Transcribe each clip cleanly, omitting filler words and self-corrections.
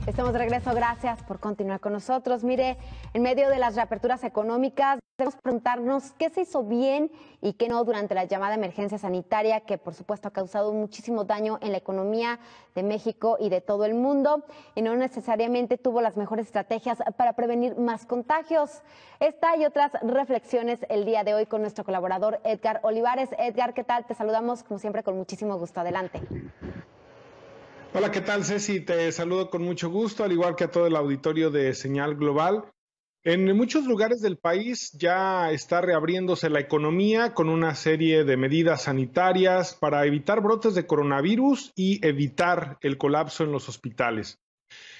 Estamos de regreso, gracias por continuar con nosotros. Mire, en medio de las reaperturas económicas, debemos preguntarnos qué se hizo bien y qué no durante la llamada emergencia sanitaria, que por supuesto ha causado muchísimo daño en la economía de México y de todo el mundo, y no necesariamente tuvo las mejores estrategias para prevenir más contagios. Esta y otras reflexiones el día de hoy con nuestro colaborador Edgar Olivares. Edgar, ¿qué tal? Te saludamos como siempre con muchísimo gusto. Adelante. Hola, ¿qué tal, Ceci? Te saludo con mucho gusto, al igual que a todo el auditorio de Señal Global. En muchos lugares del país ya está reabriéndose la economía con una serie de medidas sanitarias para evitar brotes de coronavirus y evitar el colapso en los hospitales.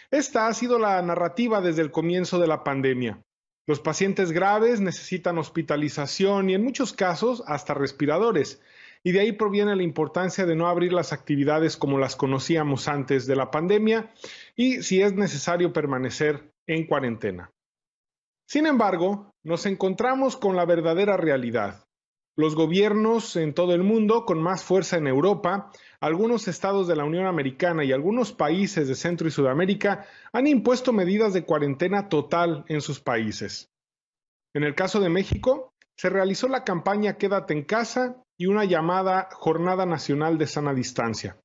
Esta ha sido la narrativa desde el comienzo de la pandemia. Los pacientes graves necesitan hospitalización y en muchos casos hasta respiradores. Y de ahí proviene la importancia de no abrir las actividades como las conocíamos antes de la pandemia y si es necesario permanecer en cuarentena. Sin embargo, nos encontramos con la verdadera realidad. Los gobiernos en todo el mundo, con más fuerza en Europa, algunos estados de la Unión Americana y algunos países de Centro y Sudamérica han impuesto medidas de cuarentena total en sus países. En el caso de México, se realizó la campaña Quédate en casa y una llamada Jornada Nacional de Sana Distancia.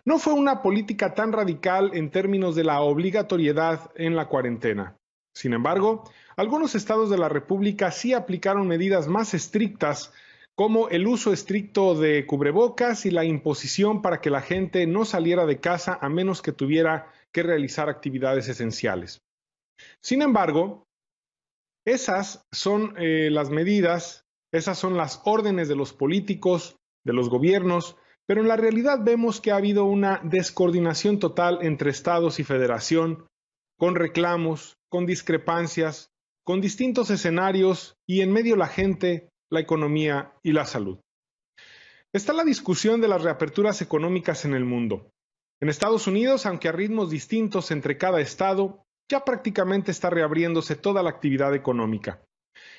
No fue una política tan radical en términos de la obligatoriedad en la cuarentena. Sin embargo, algunos estados de la República sí aplicaron medidas más estrictas, como el uso estricto de cubrebocas y la imposición para que la gente no saliera de casa a menos que tuviera que realizar actividades esenciales. Sin embargo, esas son las medidas, esas son las órdenes de los políticos, de los gobiernos, pero en la realidad vemos que ha habido una descoordinación total entre estados y federación, con reclamos, con discrepancias, con distintos escenarios y en medio la gente, la economía y la salud. Está la discusión de las reaperturas económicas en el mundo. En Estados Unidos, aunque a ritmos distintos entre cada estado, ya prácticamente está reabriéndose toda la actividad económica.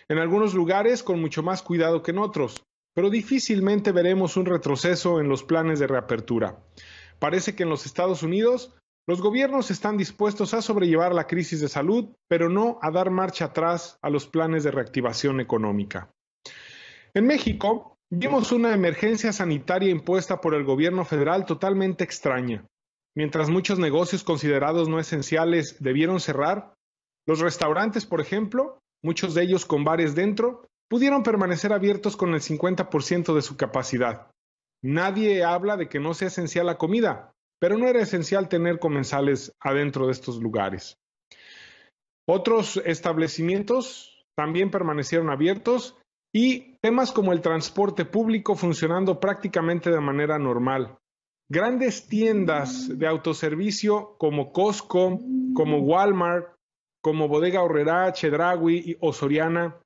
En algunos lugares con mucho más cuidado que en otros, pero difícilmente veremos un retroceso en los planes de reapertura. Parece que en los Estados Unidos los gobiernos están dispuestos a sobrellevar la crisis de salud, pero no a dar marcha atrás a los planes de reactivación económica. En México, vimos una emergencia sanitaria impuesta por el gobierno federal totalmente extraña. Mientras muchos negocios considerados no esenciales debieron cerrar, los restaurantes, por ejemplo, muchos de ellos con bares dentro, pudieron permanecer abiertos con el 50% de su capacidad. Nadie habla de que no sea esencial la comida, pero no era esencial tener comensales adentro de estos lugares. Otros establecimientos también permanecieron abiertos y temas como el transporte público funcionando prácticamente de manera normal. Grandes tiendas de autoservicio como Costco, como Walmart, como Bodega Aurrerá, Chedraui o Soriana,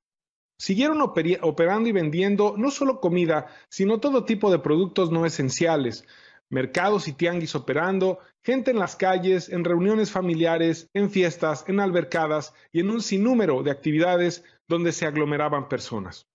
siguieron operando y vendiendo no solo comida, sino todo tipo de productos no esenciales. Mercados y tianguis operando, gente en las calles, en reuniones familiares, en fiestas, en albercadas y en un sinnúmero de actividades donde se aglomeraban personas.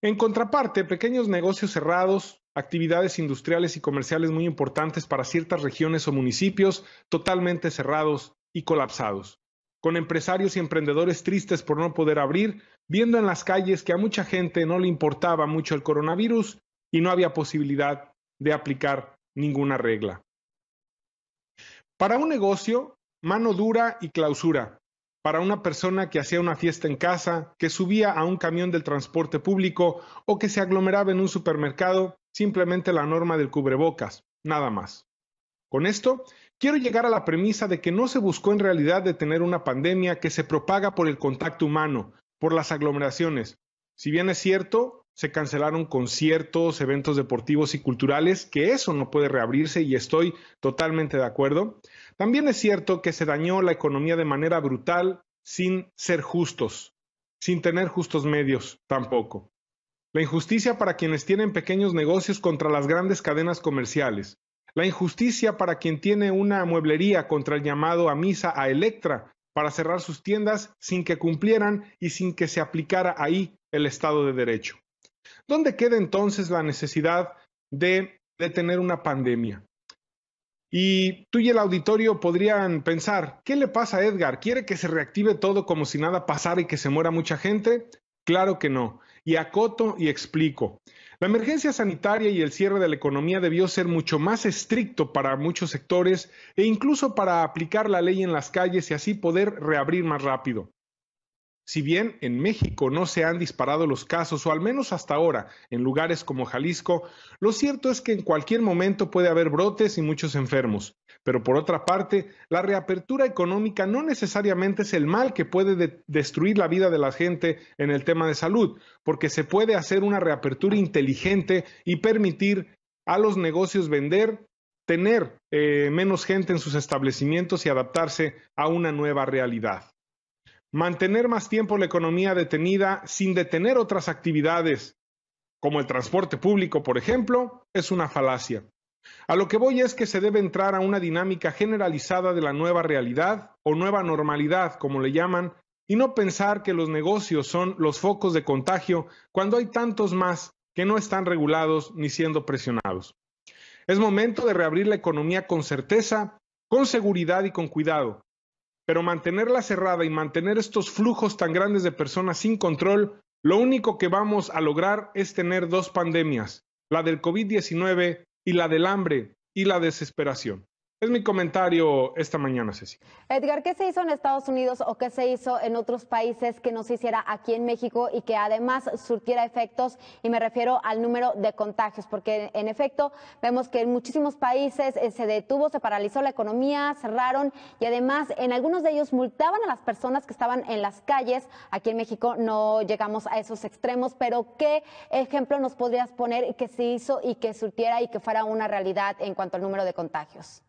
En contraparte, pequeños negocios cerrados, actividades industriales y comerciales muy importantes para ciertas regiones o municipios totalmente cerrados y colapsados, con empresarios y emprendedores tristes por no poder abrir, viendo en las calles que a mucha gente no le importaba mucho el coronavirus y no había posibilidad de aplicar ninguna regla. Para un negocio, mano dura y clausura. Para una persona que hacía una fiesta en casa, que subía a un camión del transporte público o que se aglomeraba en un supermercado, simplemente la norma del cubrebocas, nada más. Con esto, quiero llegar a la premisa de que no se buscó en realidad detener una pandemia que se propaga por el contacto humano, por las aglomeraciones. Si bien es cierto, se cancelaron conciertos, eventos deportivos y culturales, que eso no puede reabrirse y estoy totalmente de acuerdo. También es cierto que se dañó la economía de manera brutal sin ser justos, sin tener justos medios tampoco. La injusticia para quienes tienen pequeños negocios contra las grandes cadenas comerciales. La injusticia para quien tiene una mueblería contra el llamado a misa a Electra para cerrar sus tiendas sin que cumplieran y sin que se aplicara ahí el Estado de Derecho. ¿Dónde queda entonces la necesidad de detener una pandemia? Y tú y el auditorio podrían pensar, ¿qué le pasa a Edgar? ¿Quiere que se reactive todo como si nada pasara y que se muera mucha gente? Claro que no. Y acoto y explico. La emergencia sanitaria y el cierre de la economía debió ser mucho más estricto para muchos sectores e incluso para aplicar la ley en las calles y así poder reabrir más rápido. Si bien en México no se han disparado los casos, o al menos hasta ahora, en lugares como Jalisco, lo cierto es que en cualquier momento puede haber brotes y muchos enfermos. Pero por otra parte, la reapertura económica no necesariamente es el mal que puede destruir la vida de la gente en el tema de salud, porque se puede hacer una reapertura inteligente y permitir a los negocios vender, tener menos gente en sus establecimientos y adaptarse a una nueva realidad. Mantener más tiempo la economía detenida sin detener otras actividades, como el transporte público, por ejemplo, es una falacia. A lo que voy es que se debe entrar a una dinámica generalizada de la nueva realidad o nueva normalidad, como le llaman, y no pensar que los negocios son los focos de contagio cuando hay tantos más que no están regulados ni siendo presionados. Es momento de reabrir la economía con certeza, con seguridad y con cuidado. Pero mantenerla cerrada y mantener estos flujos tan grandes de personas sin control, lo único que vamos a lograr es tener dos pandemias, la del COVID-19 y la del hambre y la desesperación. Es mi comentario esta mañana, Ceci. Edgar, ¿qué se hizo en Estados Unidos o qué se hizo en otros países que no se hiciera aquí en México y que además surtiera efectos? Y me refiero al número de contagios, porque en efecto vemos que en muchísimos países se detuvo, se paralizó la economía, cerraron y además en algunos de ellos multaban a las personas que estaban en las calles. Aquí en México no llegamos a esos extremos, pero ¿qué ejemplo nos podrías poner que se hizo y que surtiera y que fuera una realidad en cuanto al número de contagios?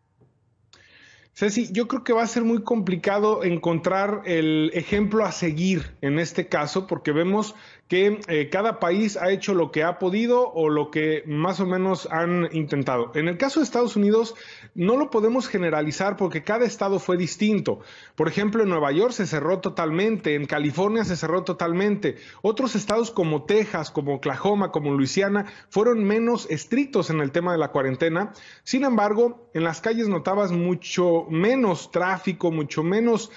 Ceci, yo creo que va a ser muy complicado encontrar el ejemplo a seguir en este caso, porque vemos que cada país ha hecho lo que ha podido o lo que más o menos han intentado. En el caso de Estados Unidos no lo podemos generalizar porque cada estado fue distinto. Por ejemplo, en Nueva York se cerró totalmente, en California se cerró totalmente. Otros estados como Texas, como Oklahoma, como Luisiana fueron menos estrictos en el tema de la cuarentena. Sin embargo, en las calles notabas mucho menos tráfico, mucho menos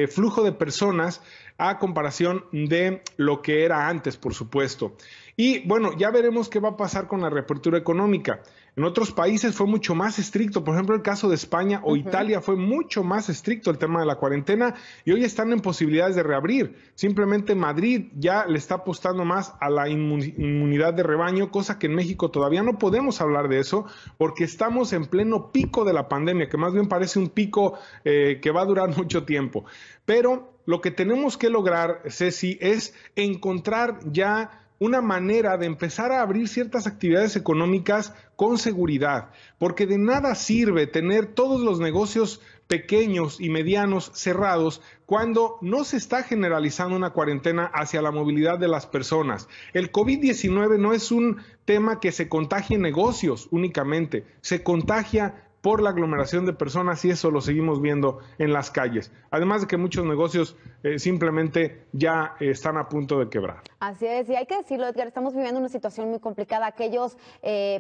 flujo de personas a comparación de lo que era antes, por supuesto. Y bueno, ya veremos qué va a pasar con la reapertura económica. En otros países fue mucho más estricto, por ejemplo, el caso de España o Italia fue mucho más estricto el tema de la cuarentena y hoy están en posibilidades de reabrir. Simplemente Madrid ya le está apostando más a la inmunidad de rebaño, cosa que en México todavía no podemos hablar de eso porque estamos en pleno pico de la pandemia, que más bien parece un pico que va a durar mucho tiempo. Pero lo que tenemos que lograr, Ceci, es encontrar ya una manera de empezar a abrir ciertas actividades económicas con seguridad, porque de nada sirve tener todos los negocios pequeños y medianos cerrados cuando no se está generalizando una cuarentena hacia la movilidad de las personas. El COVID-19 no es un tema que se contagie en negocios únicamente, se contagia por la aglomeración de personas y eso lo seguimos viendo en las calles. Además de que muchos negocios simplemente ya están a punto de quebrar. Así es, y hay que decirlo, Edgar, estamos viviendo una situación muy complicada. Aquellos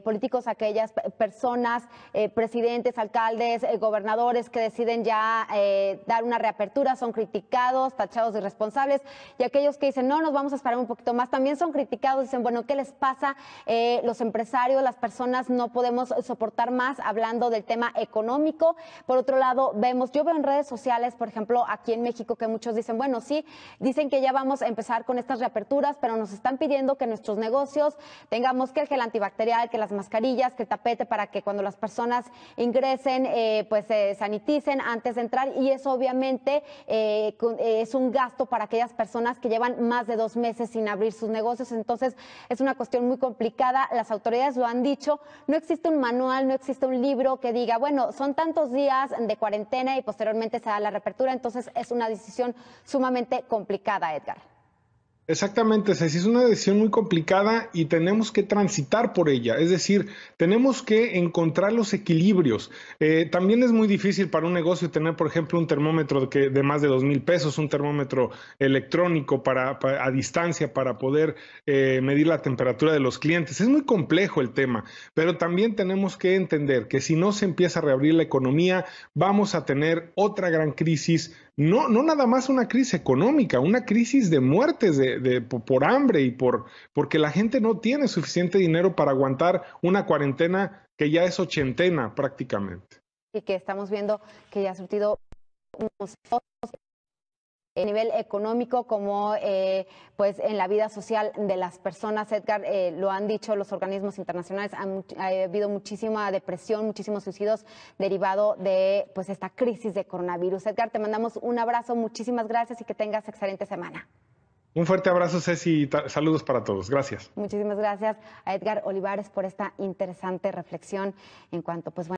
políticos, aquellas personas, presidentes, alcaldes, gobernadores que deciden ya dar una reapertura son criticados, tachados de irresponsables, y aquellos que dicen, no, nos vamos a esperar un poquito más, también son criticados, dicen, bueno, ¿qué les pasa? Los empresarios, las personas no podemos soportar más, hablando del tema económico. Por otro lado, yo veo en redes sociales, por ejemplo, aquí en México, que muchos dicen, bueno, sí, dicen que ya vamos a empezar con estas reaperturas, pero nos están pidiendo que nuestros negocios tengamos que el gel antibacterial, que las mascarillas, que el tapete, para que cuando las personas ingresen, pues se saniticen antes de entrar, y eso obviamente es un gasto para aquellas personas que llevan más de 2 meses sin abrir sus negocios. Entonces, es una cuestión muy complicada. Las autoridades lo han dicho, no existe un manual, no existe un libro que diga, bueno, son tantos días de cuarentena y posteriormente se da la reapertura, entonces es una decisión sumamente complicada, Edgar. Exactamente, Ceci, es una decisión muy complicada y tenemos que transitar por ella, es decir, tenemos que encontrar los equilibrios. También es muy difícil para un negocio tener, por ejemplo, un termómetro de más de 2,000 pesos, un termómetro electrónico a distancia para poder medir la temperatura de los clientes. Es muy complejo el tema, pero también tenemos que entender que si no se empieza a reabrir la economía, vamos a tener otra gran crisis. No, no nada más una crisis económica, una crisis de muertes por hambre y porque la gente no tiene suficiente dinero para aguantar una cuarentena que ya es ochentena prácticamente. Y que estamos viendo que ya ha surtido unos a nivel económico como pues en la vida social de las personas. Edgar, lo han dicho los organismos internacionales, ha habido muchísima depresión, muchísimos suicidios derivado de pues esta crisis de coronavirus. Edgar, te mandamos un abrazo, muchísimas gracias y que tengas excelente semana. Un fuerte abrazo, Ceci, y saludos para todos. Gracias. Muchísimas gracias a Edgar Olivares por esta interesante reflexión en cuanto pues bueno.